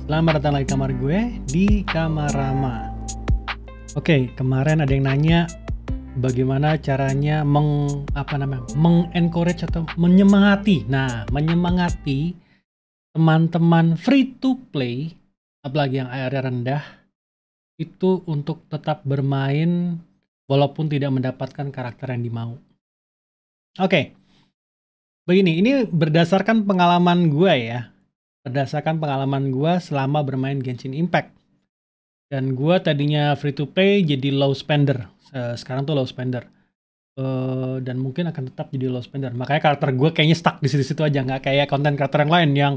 Selamat datang lagi di kamar gue di Kamarama. Oke, kemarin ada yang nanya bagaimana caranya mengencourage atau menyemangati. Nah, menyemangati teman-teman free to play, apalagi yang AR rendah, itu untuk tetap bermain walaupun tidak mendapatkan karakter yang dimau. Oke, begini, ini berdasarkan pengalaman gue ya. Berdasarkan pengalaman gue selama bermain Genshin Impact. Dan gue tadinya free to play jadi low spender. Sekarang tuh low spender. Dan mungkin akan tetap jadi low spender. Makanya karakter gue kayaknya stuck di situ-situ aja. Nggak kayak konten karakter yang lain yang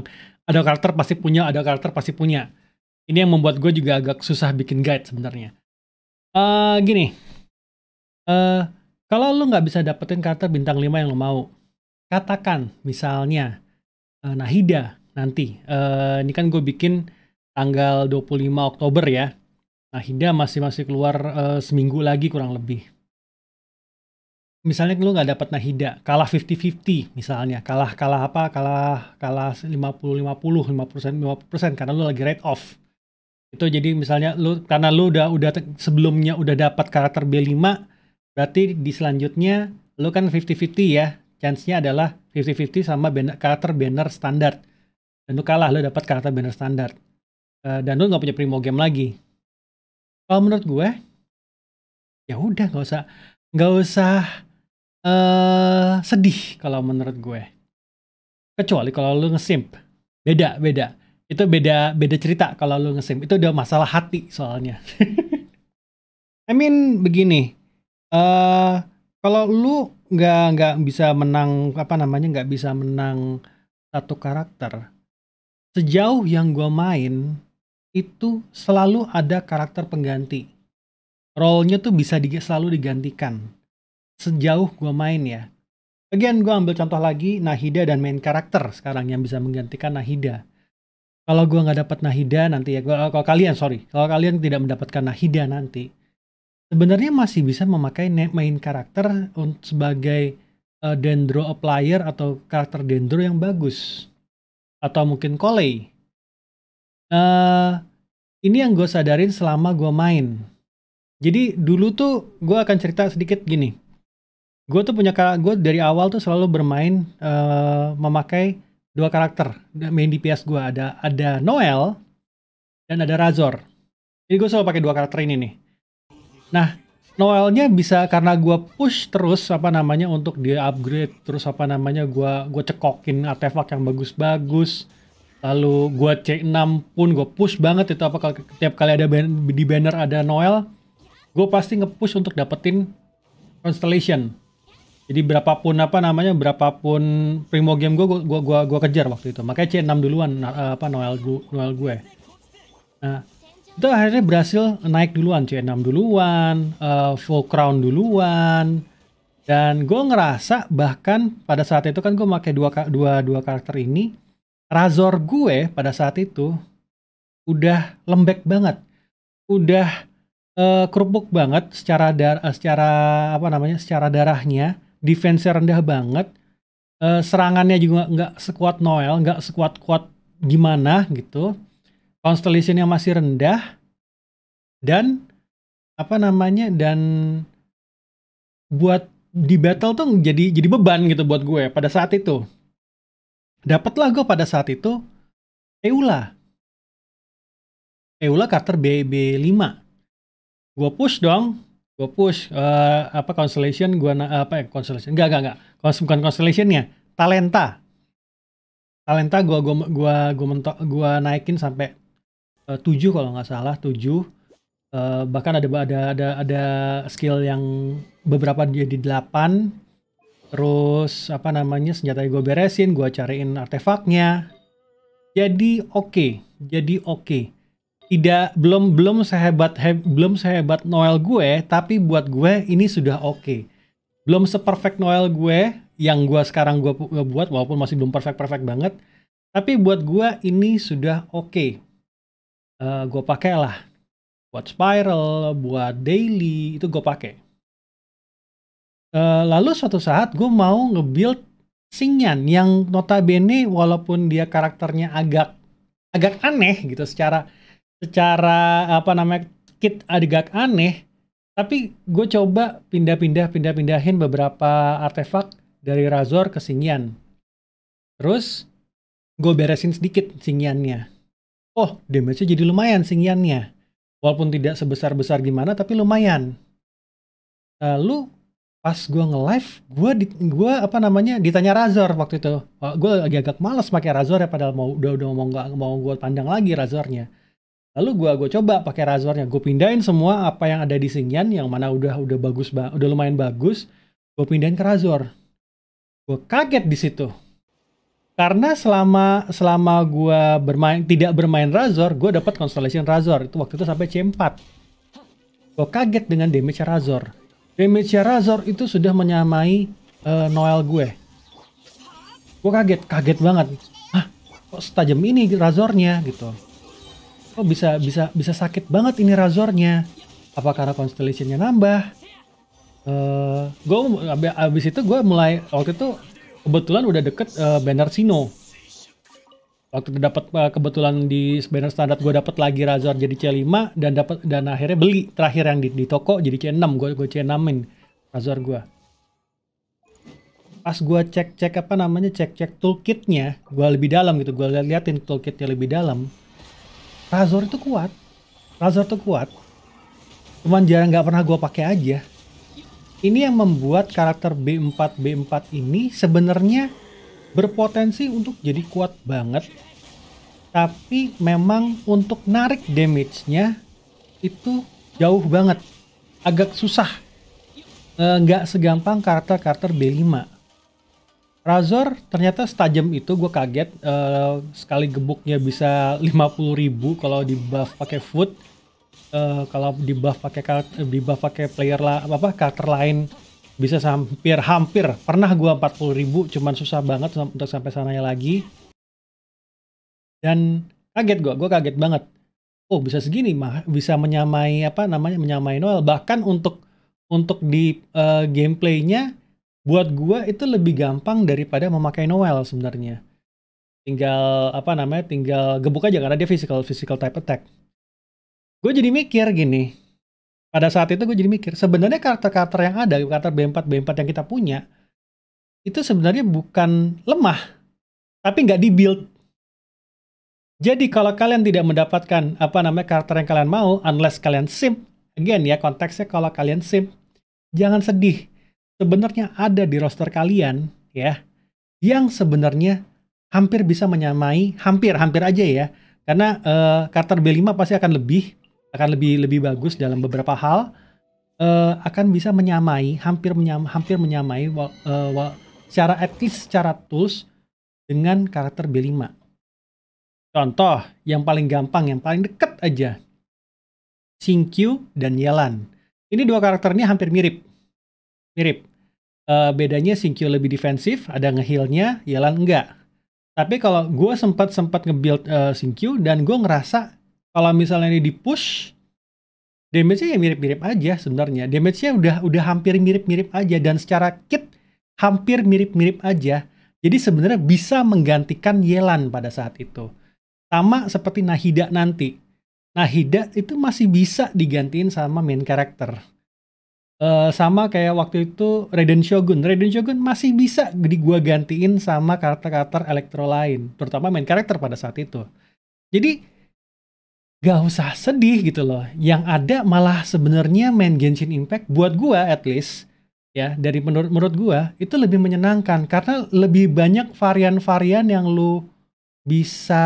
ada karakter pasti punya, ada karakter pasti punya. Ini yang membuat gue juga agak susah bikin guide sebenarnya. Gini. Kalau lu nggak bisa dapetin karakter bintang 5 yang lu mau. Katakan misalnya Nahida. Nanti, ini kan gue bikin tanggal 25 Oktober ya. Nahida masih keluar seminggu lagi kurang lebih. Misalnya lu nggak dapat Nahida, kalah 50-50 misalnya, kalah 50% karena lu lagi rate off. Itu jadi misalnya karena lu udah sebelumnya udah dapat karakter B5, berarti di selanjutnya lu kan 50-50 ya. Chance-nya adalah 50-50 sama karakter banner standar. Dan lu kalah, lu dapat karakter banner standar. Dan lu nggak punya primo game lagi. Kalau menurut gue, ya udah nggak usah sedih kalau menurut gue. Kecuali kalau lu ngesimp, beda. Itu beda cerita kalau lu ngesimp. Itu udah masalah hati soalnya. I mean begini, kalau lu nggak bisa menang nggak bisa menang satu karakter. Sejauh yang gue main, itu selalu ada karakter pengganti. Role-nya tuh bisa selalu digantikan. Sejauh gue main ya. Again, gue ambil contoh lagi, Nahida dan main karakter sekarang yang bisa menggantikan Nahida. Kalau gue nggak dapat Nahida nanti ya, kalau kalian tidak mendapatkan Nahida nanti, sebenarnya masih bisa memakai main karakter sebagai Dendro applier atau karakter Dendro yang bagus. Atau mungkin Collei. Ini yang gue sadarin selama gue main. Jadi dulu tuh gue akan cerita sedikit gini. Gue dari awal tuh selalu bermain memakai dua karakter main DPS gue. Ada Noelle dan ada Razor. Jadi gue selalu pakai dua karakter ini nih. Nah, Noelle-nya bisa karena gue push terus untuk dia upgrade, terus gue cekokin artefak yang bagus-bagus. Lalu gue C6 pun gue push banget itu kalau tiap kali ada di banner ada Noelle, gue pasti nge-push untuk dapetin Constellation. Jadi berapapun primo game gue kejar waktu itu. Makanya C6 duluan Noelle gue. Nah, itu akhirnya berhasil naik duluan, C6 duluan, full crown duluan. Dan gue ngerasa bahkan pada saat itu kan gue pakai dua karakter ini, Razor gue pada saat itu udah lembek banget, udah kerupuk banget secara darahnya, defense-nya rendah banget, serangannya juga nggak sekuat Noelle, nggak sekuat gimana gitu, constellation-nya masih rendah, dan dan buat di battle tuh jadi beban gitu buat gue pada saat itu. Dapatlah gue pada saat itu Eula karakter B5. Gue push dong. Gue push Constellation Constellation. Enggak. Bukan Constellation-nya, Talenta gue naikin sampai 7 kalau nggak salah, 7. Bahkan ada skill yang beberapa jadi 8. Terus senjata gue beresin, gue cariin artefaknya. Jadi oke. Belum sehebat Noelle gue, tapi buat gue ini sudah oke. Belum seperfect Noelle gue yang gue sekarang gue buat, walaupun masih belum perfect banget. Tapi buat gue ini sudah oke. Gue pakai lah buat spiral, buat daily, itu gue pakai. Lalu suatu saat gue mau nge-build Xingyan yang notabene walaupun dia karakternya agak agak aneh gitu, secara secara apa namanya, kit agak aneh, tapi gue coba pindahin beberapa artefak dari Razor ke Xingqian. Terus gue beresin sedikit Xingqiannya. Oh, damage-nya jadi lumayan Xingqiannya. Walaupun tidak sebesar-besar gimana, tapi lumayan. Lalu pas gue nge-live, gue apa namanya, ditanya Razor waktu itu. Gue lagi agak males pakai Razor ya, padahal udah mau nggak mau gue pandang lagi Razornya. Lalu gue coba pakai Razornya, gue pindahin semua apa yang ada di Xingqian yang mana udah bagus, udah lumayan bagus, gue pindahin ke Razor. Gue kaget di situ. Karena selama gue tidak bermain Razor, gue dapat Constellation Razor. Itu waktu itu sampai C4. Gue kaget dengan damage Razor. Damage Razor itu sudah menyamai Noel gue. Gue kaget banget. Hah, kok setajam ini Razornya gitu. Kok bisa sakit banget ini Razornya. Apa karena Constellation-nya nambah? Gue abis itu gue mulai, waktu itu kebetulan udah deket banner Sino. Waktu itu dapat kebetulan di banner standar gue dapat lagi Razor jadi C5 dan akhirnya beli terakhir yang di toko jadi C6, gue C6-in Razor gue. Pas gue cek apa namanya, cek toolkitnya, gue lebih dalam gitu, gue liatin toolkitnya lebih dalam. Razor itu kuat. Razor tuh kuat. Cuman jarang nggak pernah gue pakai aja. Ini yang membuat karakter B4 ini sebenarnya berpotensi untuk jadi kuat banget. Tapi memang untuk narik damage-nya itu jauh banget. Agak susah. Nggak segampang karakter B5. Razor ternyata setajam itu, gue kaget. Sekali gebuknya bisa 50.000 kalau di buff pakai food. Kalau di buff pakai karakter lain bisa hampir pernah gua 40.000, cuman susah banget untuk sampai sananya lagi. Dan gua kaget banget. Oh, bisa segini mah, bisa menyamai menyamai Noel. Bahkan untuk di gameplaynya buat gua itu lebih gampang daripada memakai Noel sebenarnya. Tinggal tinggal gebuk aja karena dia physical type attack. Gue jadi mikir gini, pada saat itu gue jadi mikir, sebenarnya karakter-karakter yang ada, karakter B4 yang kita punya, itu sebenarnya bukan lemah, tapi nggak di-build. Jadi kalau kalian tidak mendapatkan karakter yang kalian mau, unless kalian simp, again ya konteksnya kalau kalian simp, jangan sedih. Sebenarnya ada di roster kalian ya, yang sebenarnya hampir bisa menyamai, hampir aja ya, karena karakter B5 pasti akan lebih bagus dalam beberapa hal, akan bisa menyamai, hampir menyamai secara at least secara tools dengan karakter B5. Contoh yang paling gampang, yang paling deket aja, Xingqiu dan Yelan. Ini dua karakter ini hampir mirip. Bedanya Xingqiu lebih defensif, ada nge-heal-nya, Yelan enggak. Tapi kalau gue sempat nge-build Xingqiu dan gue ngerasa kalau misalnya ini di-push, damage-nya ya mirip-mirip aja sebenarnya. Damage-nya udah hampir mirip-mirip aja, dan secara kit hampir mirip-mirip aja. Jadi sebenarnya bisa menggantikan Yelan pada saat itu. Sama seperti Nahida nanti. Nahida itu masih bisa digantiin sama main karakter. Sama kayak waktu itu Raiden Shogun. Raiden Shogun masih bisa gua gantiin sama karakter-karakter elektro lain, terutama main karakter pada saat itu. Jadi gak usah sedih gitu loh. Yang ada malah sebenarnya main Genshin Impact buat gua at least ya, dari menurut gua itu lebih menyenangkan karena lebih banyak varian-varian yang lu bisa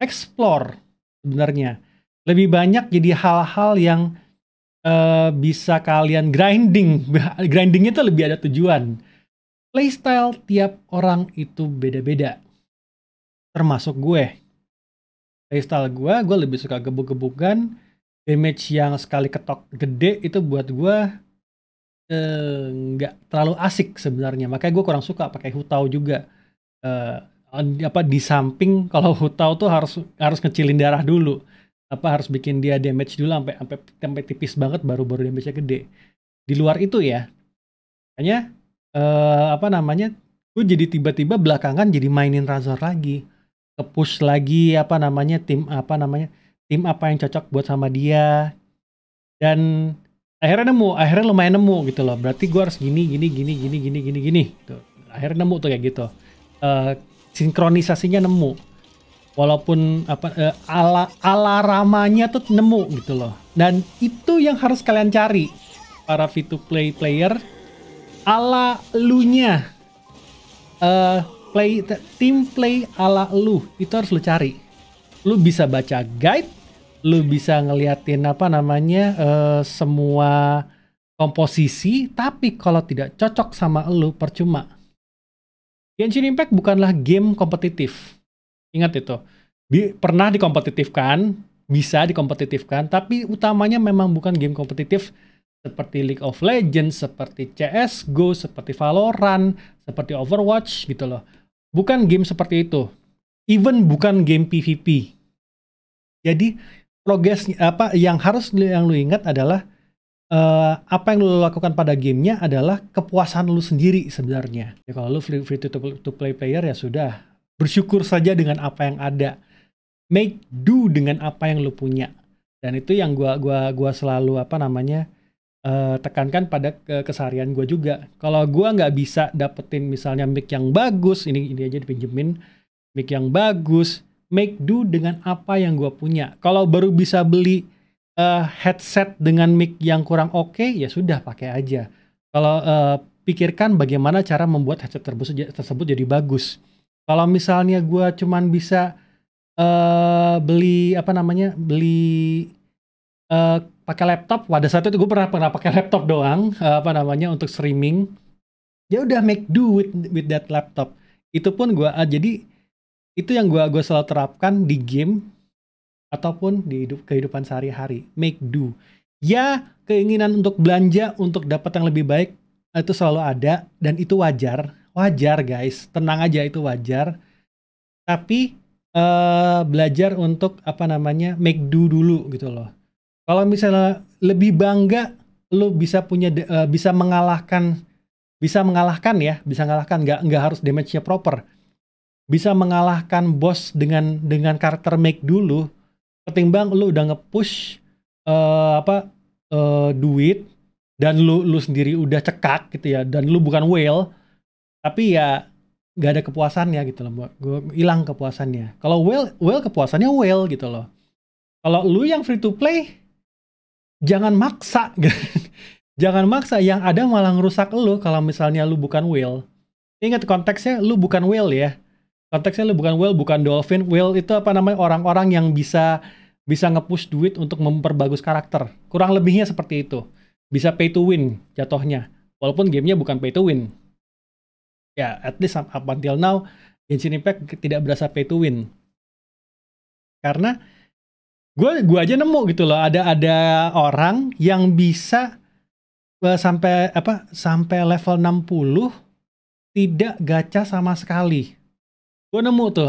explore sebenarnya. Lebih banyak jadi hal-hal yang bisa kalian grinding. Grindingnya itu lebih ada tujuan. Playstyle tiap orang itu beda-beda. Termasuk gue. Playstyle gue lebih suka gebuk-gebukan. Damage yang sekali ketok gede itu buat gue nggak terlalu asik sebenarnya. Makanya gue kurang suka pakai Hutao juga. Di samping kalau Hutao tuh harus ngecilin darah dulu. Harus bikin dia damage dulu sampai tipis banget baru damage-nya gede. Di luar itu ya, makanya gue jadi tiba-tiba belakangan jadi mainin Razor lagi. ke-push lagi tim apa yang cocok buat sama dia, dan akhirnya lumayan nemu gitu loh. Berarti gue harus gini gitu. Akhirnya nemu tuh kayak gitu. Sinkronisasinya nemu. Walaupun ala ramanya tuh nemu gitu loh. Dan itu yang harus kalian cari, para free to play player. Ala lunya, team play ala lu itu harus lu cari. Lu bisa baca guide, lu bisa ngeliatin semua komposisi, tapi kalau tidak cocok sama lu, percuma. Genshin Impact bukanlah game kompetitif. Ingat itu. Pernah dikompetitifkan, bisa dikompetitifkan, tapi utamanya memang bukan game kompetitif seperti League of Legends, seperti CSGO, seperti Valorant, seperti Overwatch gitu loh. Bukan game seperti itu. Even bukan game PvP. Jadi progres yang lu ingat adalah apa yang lu lakukan pada gamenya adalah kepuasan lu sendiri sebenarnya. Ya, kalau lu free to play player ya sudah, bersyukur saja dengan apa yang ada. Make do dengan apa yang lu punya. Dan itu yang gua selalu tekankan pada keseharian gue juga. Kalau gue nggak bisa dapetin misalnya mic yang bagus, ini aja dipinjemin, mic yang bagus, make do dengan apa yang gue punya. Kalau baru bisa beli headset dengan mic yang kurang oke, ya sudah pakai aja. Kalau pikirkan bagaimana cara membuat headset tersebut jadi bagus. Kalau misalnya gue cuman bisa beli pakai laptop, pada saat itu gue pernah pakai laptop doang untuk streaming. Ya udah, make do with that laptop. Itu pun gue jadi itu yang gue selalu terapkan di game ataupun di kehidupan sehari-hari. Make do. Ya, keinginan untuk belanja untuk dapat yang lebih baik itu selalu ada, dan itu wajar. Wajar guys, tenang aja, itu wajar. Tapi belajar untuk make do dulu gitu loh. Kalau misalnya lebih bangga lu bisa mengalahkan, nggak harus damage-nya proper. Bisa mengalahkan bos dengan karakter make dulu, ketimbang lu udah nge-push duit dan lu sendiri udah cekak gitu ya, dan lu bukan whale, tapi ya nggak ada kepuasannya gitu loh. Gue hilang kepuasannya. Kalau whale kepuasannya whale gitu loh. Kalau lu yang free to play, jangan maksa. Jangan maksa, yang ada malah ngerusak lu kalau misalnya lu bukan whale. Ingat konteksnya, lu bukan whale ya. Konteksnya lu bukan whale, bukan dolphin. Whale itu orang-orang yang bisa nge-push duit untuk memperbagus karakter. Kurang lebihnya seperti itu. Bisa pay to win jatuhnya. Walaupun gamenya bukan pay to win. Ya, at least up until now, Genshin Impact tidak berasa pay to win. Karena gue aja nemu gitu loh, ada orang yang bisa sampai level 60 tidak gacha sama sekali. Gue nemu tuh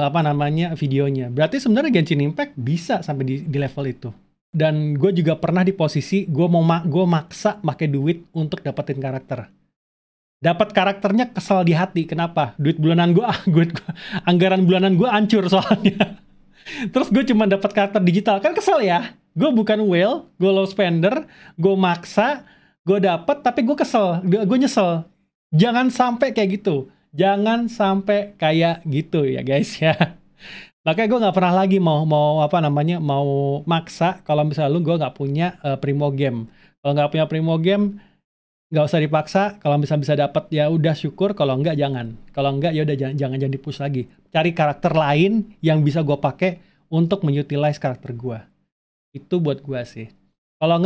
videonya. Berarti sebenarnya Genshin Impact bisa sampai di level itu. Dan gue juga pernah di posisi gue maksa pakai duit untuk dapetin karakter. Dapat karakternya kesel di hati. Kenapa? Anggaran bulanan gue hancur soalnya. Terus gue cuma dapat karakter digital, kan kesel ya. Gue bukan whale, gue low spender, gue maksa, gue dapat, tapi gue kesel, gue nyesel. Jangan sampai kayak gitu. Jangan sampai kayak gitu ya guys ya. Makanya gue nggak pernah lagi mau maksa kalau misalnya gue nggak punya primo game. Kalau nggak punya primo game, nggak usah dipaksa. Kalau misalnya bisa dapat ya udah syukur. Kalau nggak jangan. Kalau nggak ya udah jangan push lagi. Cari karakter lain yang bisa gue pakai untuk mengutilize karakter gue. Itu buat gue sih. Kalau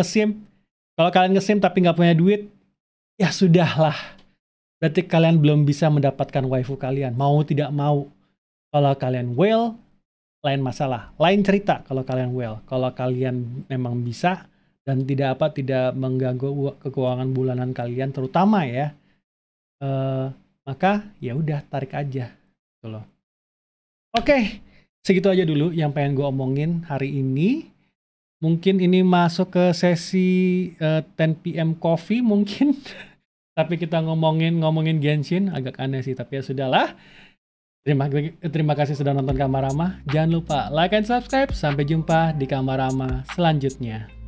kalian nge-sim tapi nggak punya duit, ya sudahlah. Berarti kalian belum bisa mendapatkan waifu kalian. Mau tidak mau. Kalau kalian whale, lain masalah. Lain cerita kalau kalian whale. Kalau kalian memang bisa dan tidak mengganggu keuangan bulanan kalian, terutama ya, maka ya udah tarik aja. Gitu loh. Oke, segitu aja dulu yang pengen gue omongin hari ini. Mungkin ini masuk ke sesi 10 PM coffee mungkin. Tapi kita ngomongin Genshin, agak aneh sih, tapi ya sudahlah. Terima kasih sudah nonton Kamarama. Jangan lupa like and subscribe. Sampai jumpa di Kamarama selanjutnya.